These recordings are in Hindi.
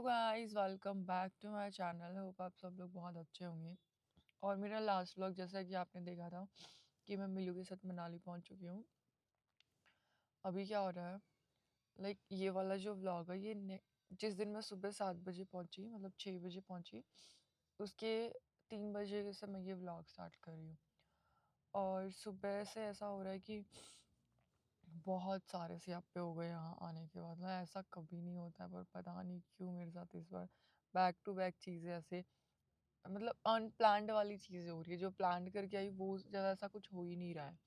Guys welcome back to my channel. Hope आप सब लोग बहुत अच्छे होंगे। और मेरा लास्ट व्लॉग जैसा कि आपने देखा था कि मैं मिलू के साथ मनाली पहुंच चुकी हूँ। अभी क्या हो रहा है, ये वाला जो व्लॉग है जिस दिन मैं सुबह 7 बजे पहुंची, मतलब 6 बजे पहुंची, उसके 3 बजे से मैं ये व्लॉग स्टार्ट कर रही हूँ। और सुबह से ऐसा हो रहा है कि बहुत सारे सियापे हो गए यहाँ आने के बाद। मैं ऐसा कभी नहीं होता है, पर पता नहीं क्यों मेरे साथ इस बार बैक टू बैक चीज़ें ऐसे, मतलब अनप्लान्ड वाली चीज़ें हो रही है। जो प्लान करके आई वो ज़्यादा ऐसा कुछ हो ही नहीं रहा है।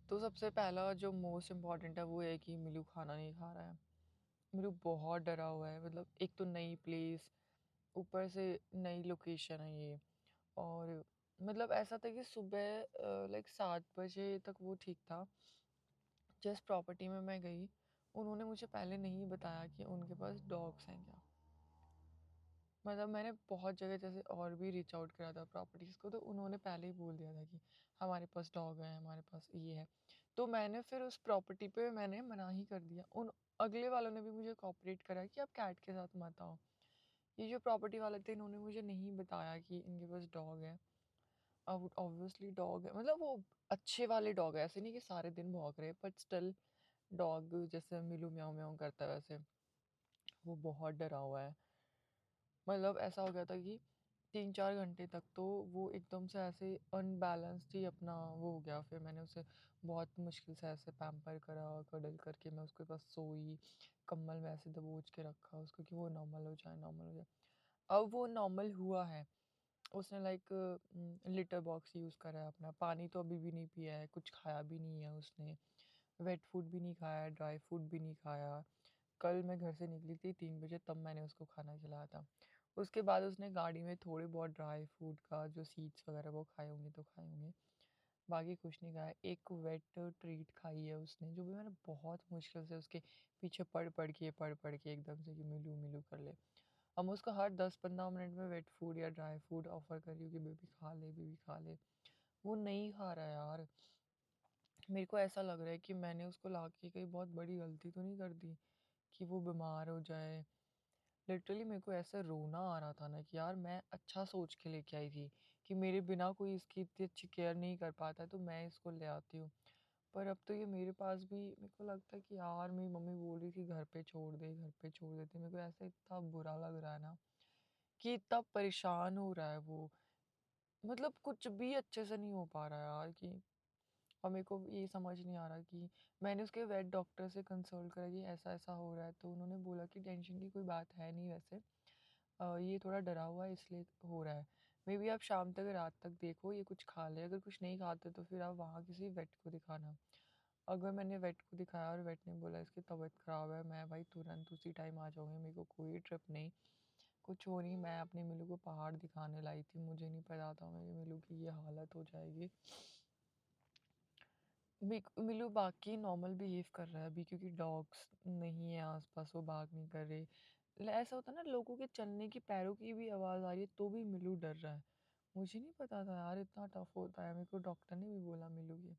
तो सबसे पहला जो मोस्ट इम्पॉर्टेंट है वो है कि मिलू खाना नहीं खा रहा है। मिलू बहुत डरा हुआ है, मतलब एक तो नई प्लेस, ऊपर से नई लोकेशन है ये। और मतलब ऐसा था कि सुबह 7 बजे तक वो ठीक था। जिस प्रॉपर्टी में मैं गई, उन्होंने मुझे पहले नहीं बताया कि उनके पास डॉग्स हैं क्या। मतलब मैंने बहुत जगह जैसे और भी रीच आउट करा था प्रॉपर्टीज़ को, तो उन्होंने पहले ही बोल दिया था कि हमारे पास डॉग है, हमारे पास ये है। तो मैंने फिर उस प्रॉपर्टी पे मैंने मना ही कर दिया। उन अगले वालों ने भी मुझे कॉपरेट करा कि आप कैट के साथ मत आओ। ये जो प्रॉपर्टी वाले थे, इन्होंने मुझे नहीं बताया कि इनके पास डॉग है। अब ऑब्वियसली डॉग है, मतलब वो अच्छे वाले डॉग है, ऐसे नहीं कि सारे दिन भौंक रहे, बट स्टिल डॉग जैसे मिलू म्याऊं म्याऊं करता है वैसे वो बहुत डरा हुआ है। मतलब ऐसा हो गया था कि 3-4 घंटे तक तो वो एकदम से ऐसे अनबैलेंस्ड ही अपना वो हो गया। फिर मैंने उसे बहुत मुश्किल से ऐसे पैम्पर करा, कडल करके मैं उसके पास सोई, कम्बल में ऐसे दबोच के रखा उसको कि वो नॉर्मल हो जाए, नॉर्मल हो जाए। अब वो नॉर्मल हुआ है। उसने लिटर बॉक्स यूज़ करा है अपना, पानी तो अभी भी नहीं पिया है, कुछ खाया भी नहीं है उसने, वेट फूड भी नहीं खाया, ड्राई फूड भी नहीं खाया। कल मैं घर से निकली थी 3 बजे, तब मैंने उसको खाना खिलाया था। उसके बाद उसने गाड़ी में थोड़े बहुत ड्राई फूड का जो सीड्स वगैरह वो खाए होंगे तो खाए होंगे, बाकी कुछ नहीं खाया। एक वेट ट्रीट खाई है उसने, जो भी मैंने बहुत मुश्किल से उसके पीछे पढ़ पढ़ के एकदम से कि मिलू मिलू कर ले। अब मैं उसको हर 10-15 मिनट में वेट फूड या ड्राई फूड ऑफर कर रही हूँ कि बेबी खा ले, बेबी खा ले। वो नहीं खा रहा है यार। मेरे को ऐसा लग रहा है कि मैंने उसको ला के कहीं बहुत बड़ी गलती तो नहीं कर दी कि वो बीमार हो जाए। लिटरली मेरे को ऐसे रोना आ रहा था ना कि यार मैं अच्छा सोच के लेके आई थी कि मेरे बिना कोई इसकी इतनी अच्छी केयर नहीं कर पाता, तो मैं इसको ले आती हूँ। पर अब तो ये मेरे पास भी, मेरे को लगता है कि यार मेरी मम्मी बोल रही थी घर पे छोड़ दे, घर पे छोड़ देते। मेरे को ऐसा इतना बुरा लग रहा है ना कि इतना परेशान हो रहा है वो। मतलब कुछ भी अच्छे से नहीं हो पा रहा है यार कि। और मेरे को ये समझ नहीं आ रहा कि मैंने उसके वेट डॉक्टर से कंसल्ट करा कि ऐसा ऐसा हो रहा है, तो उन्होंने बोला कि टेंशन की कोई बात है नहीं वैसे। ये थोड़ा डरा हुआ है इसलिए हो रहा है। मे बी आप शाम तक रात तक देखो, ये कुछ खा ले, अगर कुछ नहीं खाते तो फिर आप वहाँ किसी वेट को दिखाना। अगर मैंने वेट को दिखाया और वेट ने बोला इसकी तबीयत ख़राब है, मैं भाई तुरंत उसी टाइम आ जाऊँगी। मेरे को कोई ट्रिप नहीं, कुछ हो नहीं। मैं अपने मिलू को पहाड़ दिखाने लाई थी, मुझे नहीं पता था मेरे मिलू की ये हालत हो जाएगी। मिलू बाकी नॉर्मल बिहेव कर रहा है अभी, क्योंकि डॉग्स नहीं है आसपास, वो भाग नहीं कर रहे। ऐसा होता है ना, लोगों के चलने की पैरों की भी आवाज़ आ रही है तो भी मिलू डर रहा है। मुझे नहीं पता था यार इतना टफ होता है। मेरे को डॉक्टर ने भी बोला मिलू के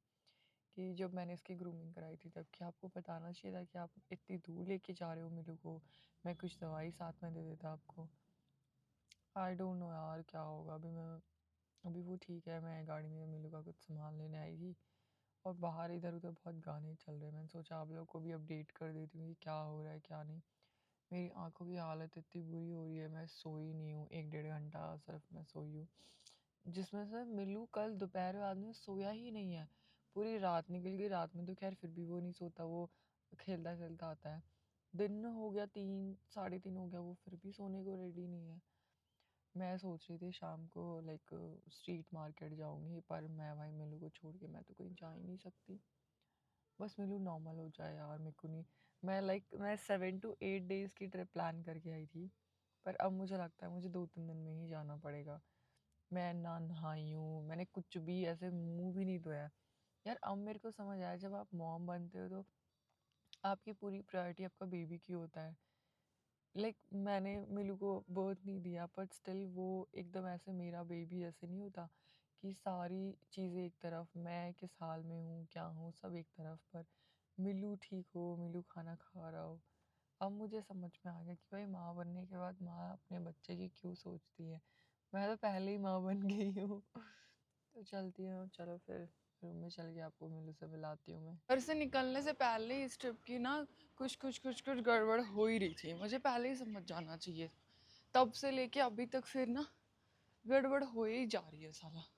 कि जब मैंने इसकी ग्रूमिंग कराई थी तब, कि आपको बताना चाहिए था कि आप इतनी दूर लेके जा रहे हो मिलू को, मैं कुछ दवाई साथ में दे देता आपको। आई डोंट नो यार क्या होगा। अभी वो ठीक है, मैं गाड़ी में मिलू का कुछ सामान लेने आई थी और बाहर इधर उधर बहुत गाने चल रहे हैं। मैंने सोचा आप लोग को भी अपडेट कर देती हूँ कि क्या हो रहा है क्या नहीं। मेरी आंखों की हालत इतनी बुरी हो रही है, मैं सोई नहीं हूँ, 1-1.5 घंटा सिर्फ मैं सोई हूँ, जिसमें से मिलू कल दोपहर बाद में सोया ही नहीं है। पूरी रात निकल गई, रात में तो खैर फिर भी वो नहीं सोता, वो खेलता खेलता आता है। दिन हो गया 3, 3:30 हो गया, वो फिर भी सोने को रेडी नहीं है। मैं सोच रही थी शाम को स्ट्रीट मार्केट जाऊंगी, पर मैं भाई मिलू को छोड़ के मैं तो कहीं जा ही नहीं सकती। बस मिलू नॉर्मल हो जाए यार, मेरे को नहीं। मैं 7 to 8 डेज़ की ट्रिप प्लान करके आई थी, पर अब मुझे लगता है मुझे 2-3 दिन में ही जाना पड़ेगा। मैं ना नहाई हूँ, मैंने कुछ भी ऐसे मुंह भी नहीं धोया। यार अब मेरे को समझ आया, जब आप मॉम बनते हो तो आपकी पूरी प्रायोरिटी आपका बेबी की होता है। मैंने मिलू को बर्थ नहीं दिया, बट स्टिल वो एकदम ऐसे मेरा बेबी ऐसे नहीं होता कि सारी चीज़ें एक तरफ, मैं किस हाल में हूँ क्या हूँ सब एक तरफ, पर मिलू ठीक हो, मिलू खाना खा रहा हो। अब मुझे समझ में आ गया कि भाई माँ बनने के बाद माँ अपने बच्चे की क्यों सोचती है। मैं तो पहले ही माँ बन गई हूँ। तो चलती हूँ, चलो फिर रूम में चल के आपको मिलू से मिलाती हूँ। मैं घर से निकलने से पहले इस ट्रिप की ना कुछ गड़बड़ हो ही रही थी। मुझे पहले ही समझ जाना चाहिए। तब से लेके अभी तक फिर ना गड़बड़ हो ही जा रही है साला।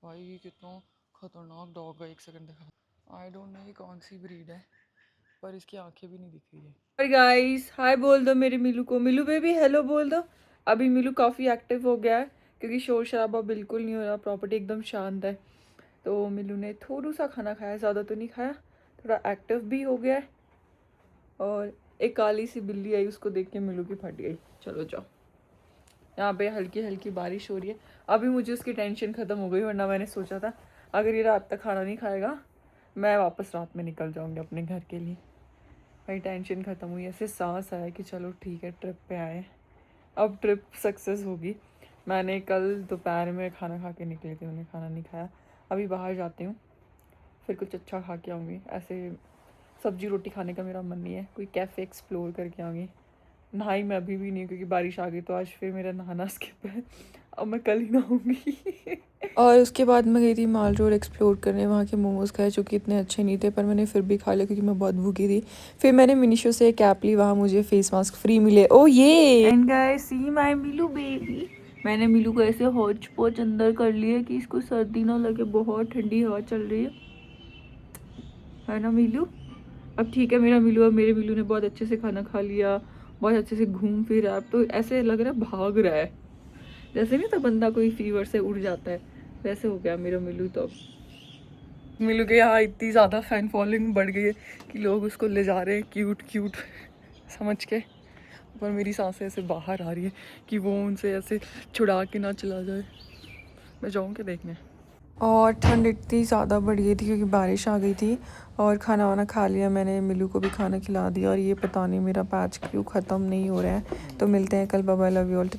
भाई कितना खतरनाक डॉग है, एक सेकंड दिखा। आई डोंट नो ये कौन सी ब्रीड है, पर इसकी आंखें भी नहीं दिख रही है। और गाइस हाय बोल दो मेरे मिलू को। मिलू बेबी हेलो बोल दो। अभी मिलू काफ़ी एक्टिव हो गया है क्योंकि शोर शराबा बिल्कुल नहीं हो रहा, प्रॉपर्टी एकदम शांत है। तो मिलू ने थोड़ा सा खाना खाया, ज़्यादा तो नहीं खाया, थोड़ा एक्टिव भी हो गया है। और एक काली सी बिल्ली आई, उसको देख के मिलू की फट गई। चलो जाओ। यहाँ पे हल्की हल्की बारिश हो रही है। अभी मुझे उसकी टेंशन ख़त्म हो गई, वरना मैंने सोचा था अगर ये रात तक खाना नहीं खाएगा मैं वापस रात में निकल जाऊँगी अपने घर के लिए। भाई टेंशन ख़त्म हुई, ऐसे सांस आया कि चलो ठीक है ट्रिप पे आए, अब ट्रिप सक्सेस होगी। मैंने कल दोपहर में खाना खा के निकली थी, उन्हें खाना नहीं खाया। अभी बाहर जाती हूँ, फिर कुछ अच्छा खा के आऊँगी। ऐसे सब्जी रोटी खाने का मेरा मन नहीं है, कोई कैफ़े एक्सप्लोर करके आऊँगी। नहाई मैं अभी भी नहीं क्योंकि बारिश आ गई, तो आज फिर मेरा नहाना स्किप है। अब मैं कल ही नहाऊंगी। और उसके बाद मैं गई थी माल रोड एक्सप्लोर करने। वहाँ के मोमोज़ खाए जो कि इतने अच्छे नहीं थे, पर मैंने फिर भी खा लिया क्योंकि मैं बहुत भूखी थी। फिर मैंने मिनीशो से एक कैप ली, वहाँ मुझे फेस मास्क फ्री मिले। ओ ये एंड गाइस सी माय मिलू बेबी। मैंने मिलू को ऐसे हौच पौच अंदर कर लिया कि इसको सर्दी ना लगे, बहुत ठंडी हवा चल रही है ना मिलू। अब ठीक है मेरा मिलू, अब मेरे मिलू ने बहुत अच्छे से खाना खा लिया, बहुत अच्छे से घूम फिर रहा है। अब तो ऐसे लग रहा है भाग रहा है, जैसे नहीं तो बंदा कोई फीवर से उड़ जाता है, वैसे हो गया मेरा मिलू। तो अब मिलू के यहाँ इतनी ज़्यादा फ़ैन फॉलोइंग बढ़ गई है कि लोग उसको ले जा रहे हैं क्यूट क्यूट समझ के। पर मेरी सांसें ऐसे बाहर आ रही है कि वो उनसे ऐसे छुड़ा के ना चला जाए। मैं जाऊँ क्या देखने। और ठंड इतनी ज़्यादा बढ़ गई थी क्योंकि बारिश आ गई थी। और खाना वाना खा लिया मैंने, मिलू को भी खाना खिला दिया। और ये पता नहीं मेरा पैच क्यों ख़त्म नहीं हो रहा है। तो मिलते हैं कल, bye bye, love you all.